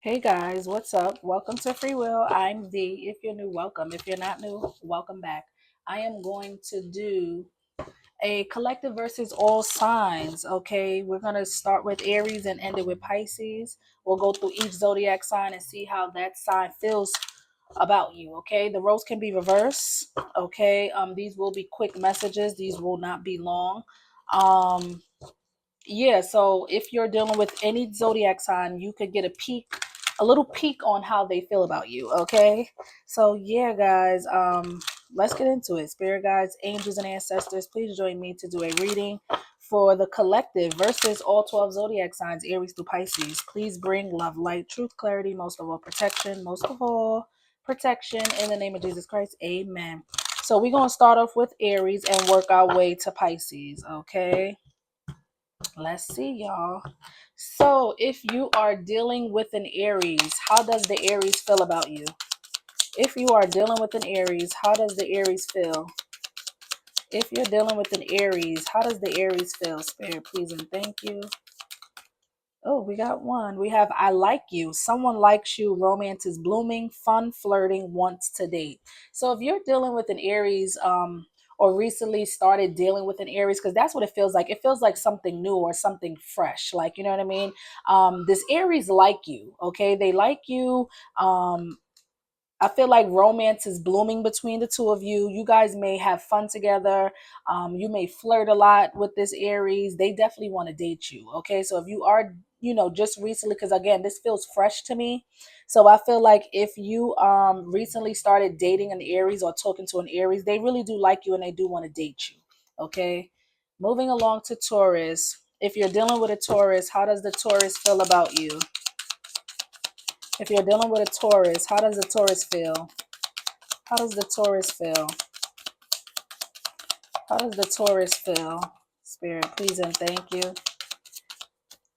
Hey guys, what's up? Welcome to Free Will. I'm Dee. If you're new, welcome. If you're not new, welcome back. I am going to do a collective versus all signs. Okay, we're going to start with Aries and end it with Pisces. We'll go through each zodiac sign and see how that sign feels about you. Okay, the roles can be reversed. Okay, these will be quick messages, these will not be long. Um, yeah, so if you're dealing with any zodiac sign, you could get a little peek on how they feel about you. Okay, so yeah, guys, let's get into it. Spirit guides, angels, and ancestors, please join me to do a reading for the collective versus all 12 zodiac signs, Aries through Pisces. Please bring love, light, truth, clarity, most of all protection, most of all protection, in the name of Jesus Christ. Amen. So we're going to start off with Aries and work our way to Pisces. Okay, let's see, y'all. So if you are dealing with an Aries, how does the Aries feel about you? If you are dealing with an Aries, how does the Aries feel? If you're dealing with an Aries, how does the Aries feel? Spirit, please and thank you. Oh, we got one. We have I like you. Someone likes you. Romance is blooming. Fun, flirting, wants to date. So if you're dealing with an Aries, or recently started dealing with an Aries, because that's what it feels like. It feels like something new or something fresh. Like, you know what I mean? This Aries like you. Okay, they like you. I feel like romance is blooming between the two of you. You guys may have fun together. You may flirt a lot with this Aries. They definitely want to date you. Okay. So if you are, just recently, because again, this feels fresh to me. So I feel like if you recently started dating an Aries or talking to an Aries, they really do like you and they do want to date you. Okay. Moving along to Taurus. If you're dealing with a Taurus, how does the Taurus feel about you? If you're dealing with a Taurus, how does the Taurus feel? How does the Taurus feel? How does the Taurus feel? Spirit, please and thank you.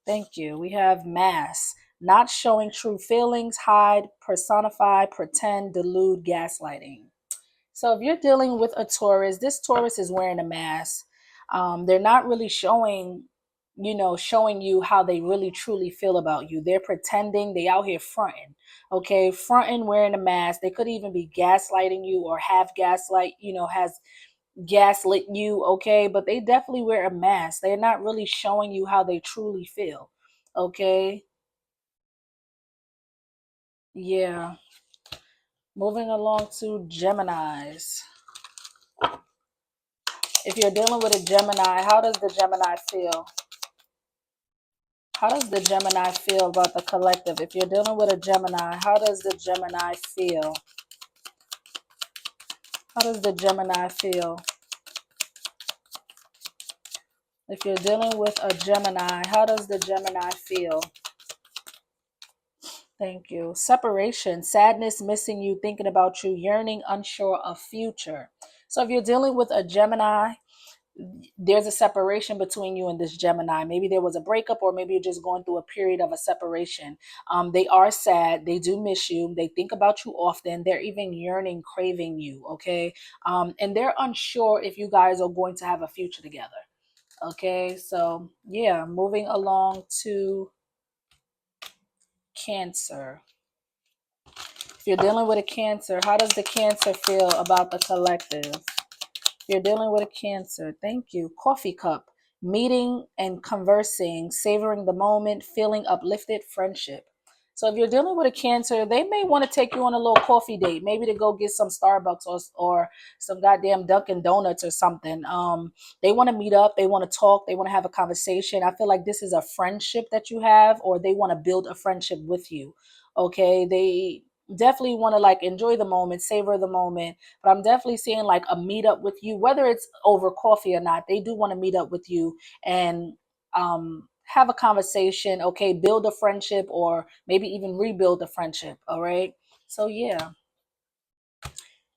Thank you. We have mask. Not showing true feelings, hide, personify, pretend, delude, gaslighting. So if you're dealing with a Taurus, this Taurus is wearing a mask. They're not really showing you how they really truly feel about you. They're pretending. They out here fronting. Okay, fronting, wearing a mask. They could even be gaslighting you or have gaslight, has gaslit you. Okay, but they definitely wear a mask. They're not really showing you how they truly feel. Okay, yeah. Moving along to Geminis. If you're dealing with a Gemini, how does the Gemini feel? How does the Gemini feel about the collective? If you're dealing with a Gemini, how does the Gemini feel? How does the Gemini feel? If you're dealing with a Gemini, how does the Gemini feel? Thank you. Separation, sadness, missing you, thinking about you, yearning, unsure of future. So if you're dealing with a Gemini, there's a separation between you and this Gemini. Maybe there was a breakup, or maybe you're just going through a period of a separation. They are sad. They do miss you. They think about you often. They're even yearning, craving you. Okay. And they're unsure if you guys are going to have a future together. Okay. So, yeah, moving along to Cancer. If you're dealing with a Cancer, how does the Cancer feel about the collective? You're dealing with a Cancer. Thank you. Coffee cup. Meeting and conversing, savoring the moment, feeling uplifted, friendship. So if you're dealing with a Cancer, they may want to take you on a little coffee date, maybe to go get some Starbucks or some goddamn Dunkin' Donuts or something. They want to meet up, they want to talk, they want to have a conversation. I feel like this is a friendship that you have, or they want to build a friendship with you. Okay, they definitely want to like enjoy the moment, savor the moment, but I'm definitely seeing like a meetup with you, whether it's over coffee or not. They do want to meet up with you and have a conversation. Okay, build a friendship, or maybe even rebuild a friendship. All right. So yeah,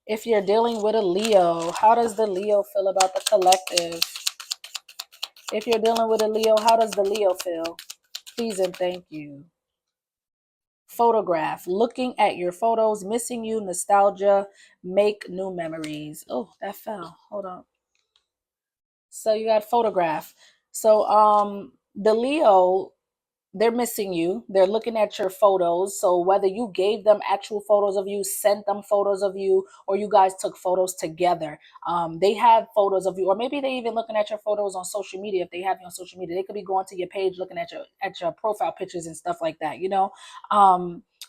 if you're dealing with a Leo, how does the Leo feel about the collective? If you're dealing with a Leo, how does the Leo feel? Please and thank you. Photograph, looking at your photos, missing you, nostalgia, make new memories. Oh, that fell. Hold on. So you got photograph. So the Leo, they're missing you. They're looking at your photos. So whether you gave them actual photos of you, sent them photos of you, or you guys took photos together, they have photos of you, or maybe they even looking at your photos on social media. If they have you on social media, they could be going to your page, looking at your profile pictures and stuff like that.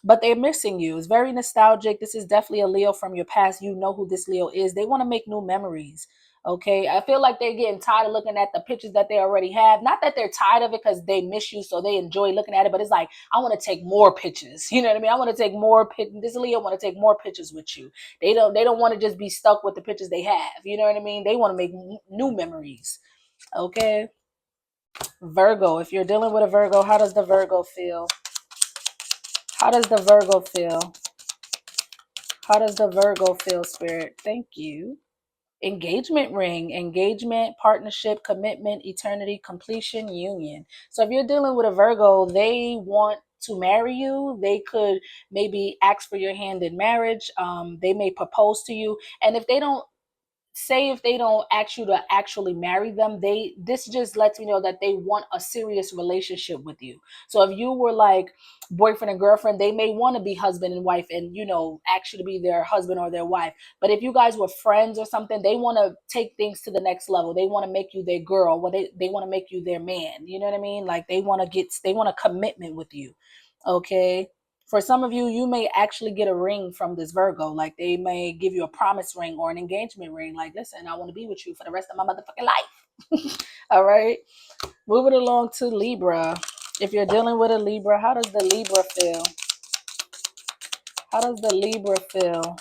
But they're missing you. It's very nostalgic. This is definitely a Leo from your past. You know who this Leo is. They want to make new memories. Okay, I feel like they're getting tired of looking at the pictures that they already have. Not that they're tired of it because they miss you, so they enjoy looking at it. But it's like, I want to take more pictures. You know what I mean? I want to take more pictures. This Leo want to take more pictures with you. They don't want to just be stuck with the pictures they have. You know what I mean? They want to make new memories. Okay, Virgo. If you're dealing with a Virgo, how does the Virgo feel? How does the Virgo feel? How does the Virgo feel, Spirit? Thank you. Engagement ring, engagement, partnership, commitment, eternity, completion, union. So if you're dealing with a Virgo, they want to marry you. They could maybe ask for your hand in marriage. They may propose to you. And if they don't, say if they don't ask you to actually marry them, this just lets me know that they want a serious relationship with you. So if you were like boyfriend and girlfriend, they may want to be husband and wife and ask you to be their husband or their wife. But if you guys were friends or something, they want to take things to the next level. They want to make you their girl. Well, they want to make you their man. You know what I mean? Like they want a commitment with you. Okay. For some of you, you may actually get a ring from this Virgo. Like they may give you a promise ring or an engagement ring. Like, listen, I want to be with you for the rest of my motherfucking life. All right. Moving along to Libra. If you're dealing with a Libra, how does the Libra feel? How does the Libra feel?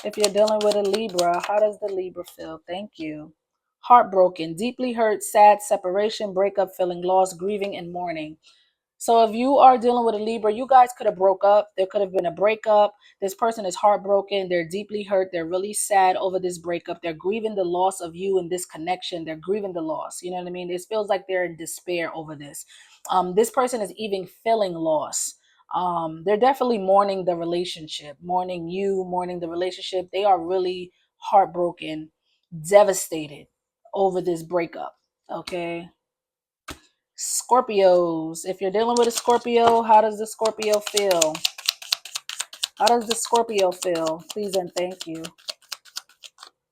If you're dealing with a Libra, how does the Libra feel? Thank you. Heartbroken, deeply hurt, sad, separation, breakup, feeling lost, grieving, and mourning. So if you are dealing with a Libra, you guys could have broke up. There could have been a breakup. This person is heartbroken. They're deeply hurt. They're really sad over this breakup. They're grieving the loss of you in this connection. They're grieving the loss. You know what I mean? It feels like they're in despair over this. This person is even feeling loss. They're definitely mourning the relationship, mourning you, mourning the relationship. They are really heartbroken, devastated over this breakup. Okay. Scorpios. If you're dealing with a Scorpio, how does the Scorpio feel? How does the Scorpio feel? Please and thank you.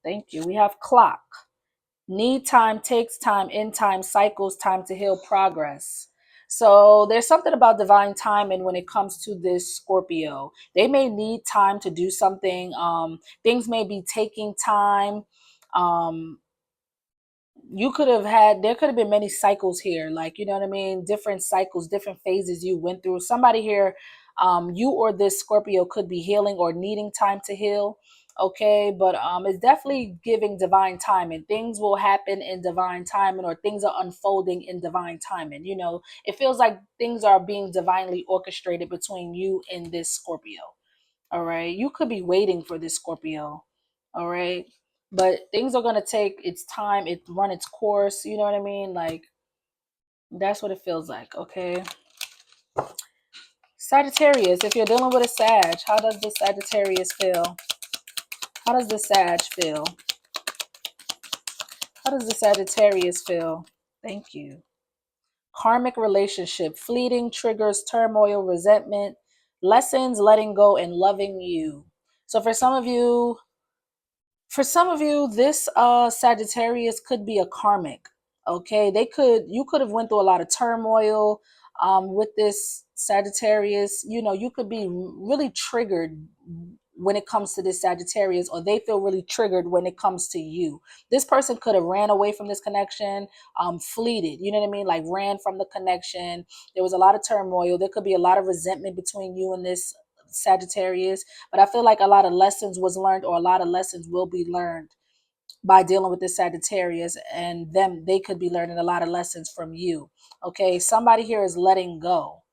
Thank you. We have clock. Need time, takes time, in time, cycles, time to heal, progress. So there's something about divine timing when it comes to this Scorpio. They may need time to do something. Things may be taking time. Um, you could have had there could have been many cycles here, like, you know what I mean, different cycles, different phases you went through. Somebody here, you or this Scorpio could be healing or needing time to heal. Okay, but it's definitely giving divine timing. Things will happen in divine timing, or things are unfolding in divine timing. It feels like things are being divinely orchestrated between you and this Scorpio. All right. You could be waiting for this Scorpio. All right. But things are going to take its time, it run its course. You know what I mean? Like, that's what it feels like. Okay. Sagittarius. If you're dealing with a Sag, how does the Sagittarius feel? How does the Sag feel? How does the Sagittarius feel? Thank you. Karmic relationship, fleeting, triggers, turmoil, resentment, lessons, letting go, and loving you. So for some of you, this Sagittarius could be a karmic. Okay, you could have went through a lot of turmoil with this Sagittarius. You could be really triggered when it comes to this Sagittarius, or they feel really triggered when it comes to you. This person could have ran away from this connection, fleeted. You know what I mean? Like ran from the connection. There was a lot of turmoil. There could be a lot of resentment between you and this Sagittarius. But I feel like a lot of lessons was learned, or a lot of lessons will be learned by dealing with this Sagittarius, and they could be learning a lot of lessons from you. Okay, somebody here is letting go.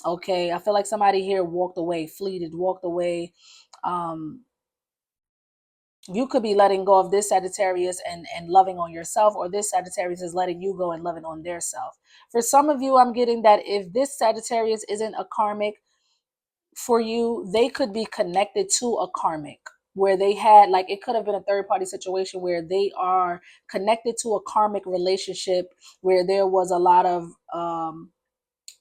Okay, I feel like somebody here walked away, fleeted, walked away. Um, you could be letting go of this Sagittarius and loving on yourself, or this Sagittarius is letting you go and loving on their self. For some of you, I'm getting that if this Sagittarius isn't a karmic for you, they could be connected to a karmic. where they had, like, it could have been a third party situation where they are connected to a karmic relationship where there was a lot of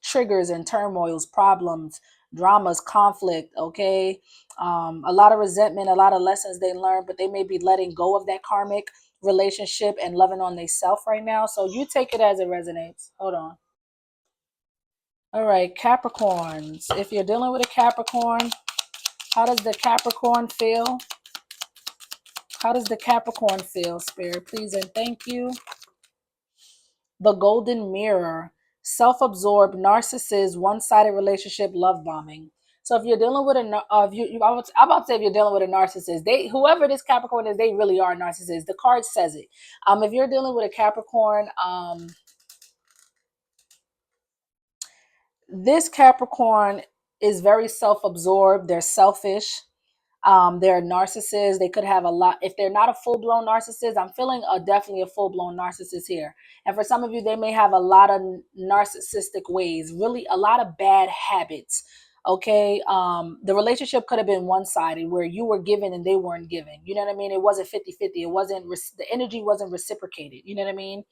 triggers and turmoils, problems, dramas, conflict, okay? A lot of resentment, a lot of lessons they learned, but they may be letting go of that karmic relationship and loving on themselves right now. So you take it as it resonates. Hold on. All right, Capricorns. If you're dealing with a Capricorn, how does the Capricorn feel? How does the Capricorn feel, Spirit? Please and thank you. The Golden Mirror. Self-absorbed, narcissist, one-sided relationship, love bombing. So if you're dealing with I'm about to say if you're dealing with a narcissist, whoever this Capricorn is, they really are narcissists. The card says it. If you're dealing with a Capricorn, this Capricorn is very self-absorbed. They're selfish. They're narcissists. They could have a lot. If they're not a full-blown narcissist, I'm feeling definitely a full-blown narcissist here. And for some of you, they may have a lot of narcissistic ways, really a lot of bad habits. Okay. The relationship could have been one-sided where you were given and they weren't given. You know what I mean? It wasn't 50-50. It wasn't, the energy wasn't reciprocated. You know what I mean?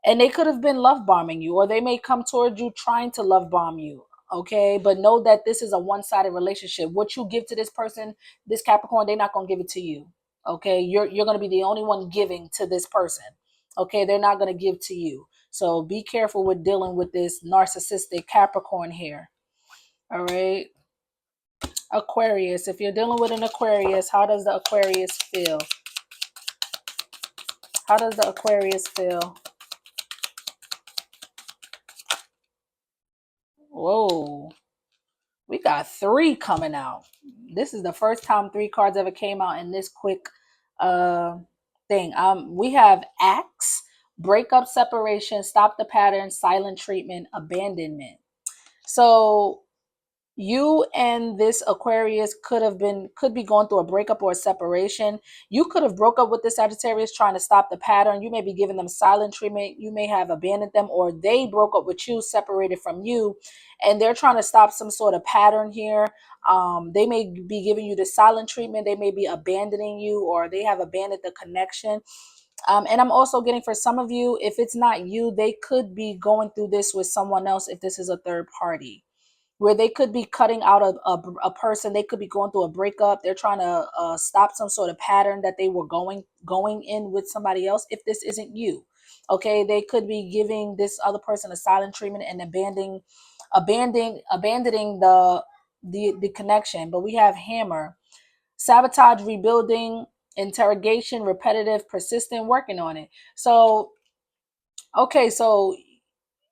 And they could have been love bombing you, or they may come towards you trying to love bomb you. Okay, but know that this is a one-sided relationship. What you give to this person, this Capricorn, they're not going to give it to you. Okay, you're going to be the only one giving to this person. Okay, they're not going to give to you. So be careful with dealing with this narcissistic Capricorn here. All right, Aquarius. If you're dealing with an Aquarius, how does the Aquarius feel? How does the Aquarius feel? Whoa. We got 3 coming out. This is the first time 3 cards ever came out in this quick thing. We have Axe, breakup, separation, stop the pattern, silent treatment, abandonment. So you and this Aquarius could be going through a breakup or a separation. You could have broke up with the Sagittarius trying to stop the pattern. You may be giving them silent treatment. You may have abandoned them, or they broke up with you, separated from you, and they're trying to stop some sort of pattern here. They may be giving you the silent treatment. They may be abandoning you, or they have abandoned the connection. And I'm also getting, for some of you, if it's not you, they could be going through this with someone else if this is a third party, where they could be cutting out a person. They could be going through a breakup. They're trying to stop some sort of pattern that they were going in with somebody else if this isn't you. Okay, they could be giving this other person a silent treatment and abandoning the connection. But we have Hammer, sabotage, rebuilding, interrogation, repetitive, persistent, working on it. So okay, so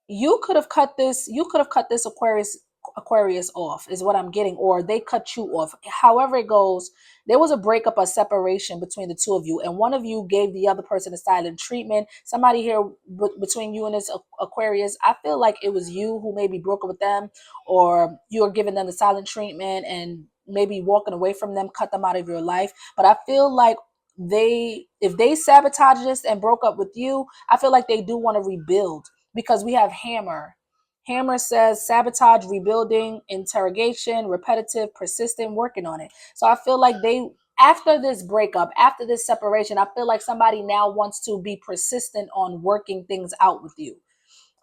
you could have cut this Aquarius off, is what I'm getting, or they cut you off. However it goes, there was a breakup, a separation between the two of you, and one of you gave the other person a silent treatment. Somebody here between you and this Aquarius, I feel like it was you who maybe broke up with them, or you're giving them the silent treatment and maybe walking away from them, cut them out of your life. But I feel like if they sabotaged this and broke up with you, I feel like they do want to rebuild, because we have Hammer. Hammer says sabotage, rebuilding, interrogation, repetitive, persistent, working on it. So I feel like after this breakup, after this separation, I feel like somebody now wants to be persistent on working things out with you.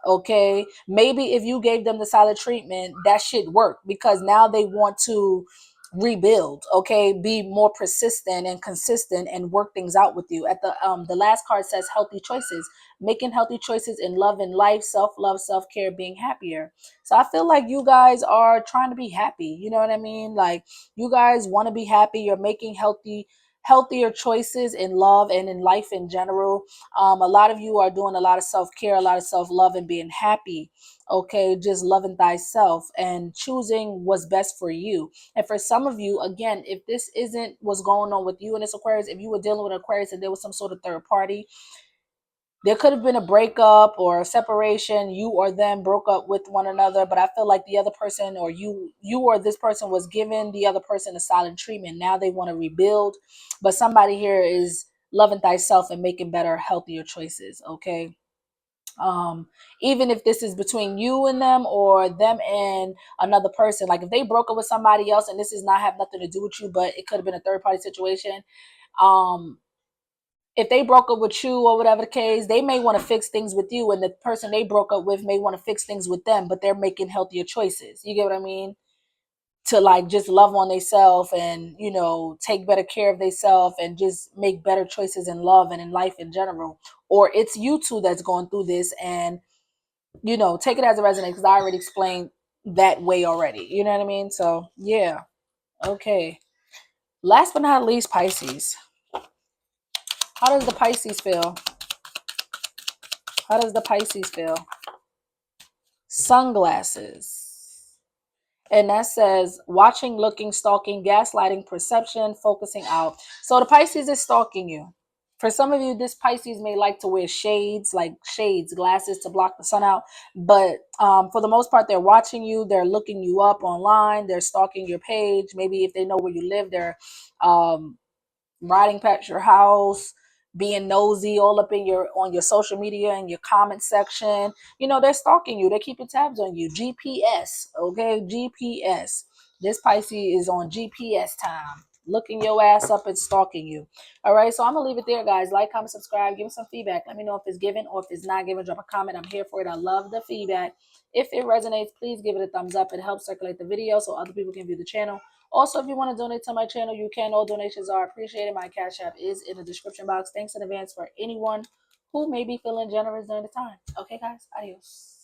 Okay, maybe if you gave them the silent treatment, that shit worked, because now they want to rebuild. Okay, be more persistent and consistent and work things out with you. At the last card says healthy choices, making healthy choices in love and life, self-love, self-care, being happier. So I feel like you guys are trying to be happy. You know what I mean? Like, you guys want to be happy. You're making healthier choices in love and in life in general. A lot of you are doing a lot of self-care, a lot of self-love, and being happy. Okay, just loving thyself and choosing what's best for you. And for some of you, again, if this isn't what's going on with you and this Aquarius, if you were dealing with Aquarius and there was some sort of third party, there could have been a breakup or a separation. You or them broke up with one another, but I feel like the other person, or you or this person, was giving the other person a silent treatment. Now they want to rebuild, but somebody here is loving thyself and making better, healthier choices. Okay. Even if this is between you and them or them and another person. Like if they broke up with somebody else and this is not have nothing to do with you, but it could have been a third party situation. If they broke up with you or whatever the case, they may want to fix things with you, and the person they broke up with may want to fix things with them, but they're making healthier choices. You get what I mean? To like just love on themselves and, you know, take better care of themselves and just make better choices in love and in life in general. Or it's you two that's going through this, and, you know, take it as a resonance, because I already explained that way already. You know what I mean? So yeah. Okay. Last but not least, Pisces. How does the Pisces feel? How does the Pisces feel? Sunglasses. And that says watching, looking, stalking, gaslighting, perception, focusing out. So the Pisces is stalking you. For some of you, this Pisces may like to wear shades, like shades, glasses to block the sun out. But for the most part, they're watching you. They're looking you up online. They're stalking your page. Maybe if they know where you live, they're um, riding past your house, being nosy all up in your on your social media and your comment section. You know, they're stalking you. They're keeping tabs on you. GPS, okay? GPS. This Pisces is on GPS time, looking your ass up and stalking you. All right, so I'm gonna leave it there, guys. Like, comment, subscribe, give me some feedback. Let me know if it's given or if it's not given. Drop a comment. I'm here for it. I love the feedback. If it resonates, please give it a thumbs up. It helps circulate the video so other people can view the channel. Also, if you want to donate to my channel, you can. All donations are appreciated. My Cash App is in the description box. Thanks in advance for anyone who may be feeling generous during the time. Okay, guys. Adios.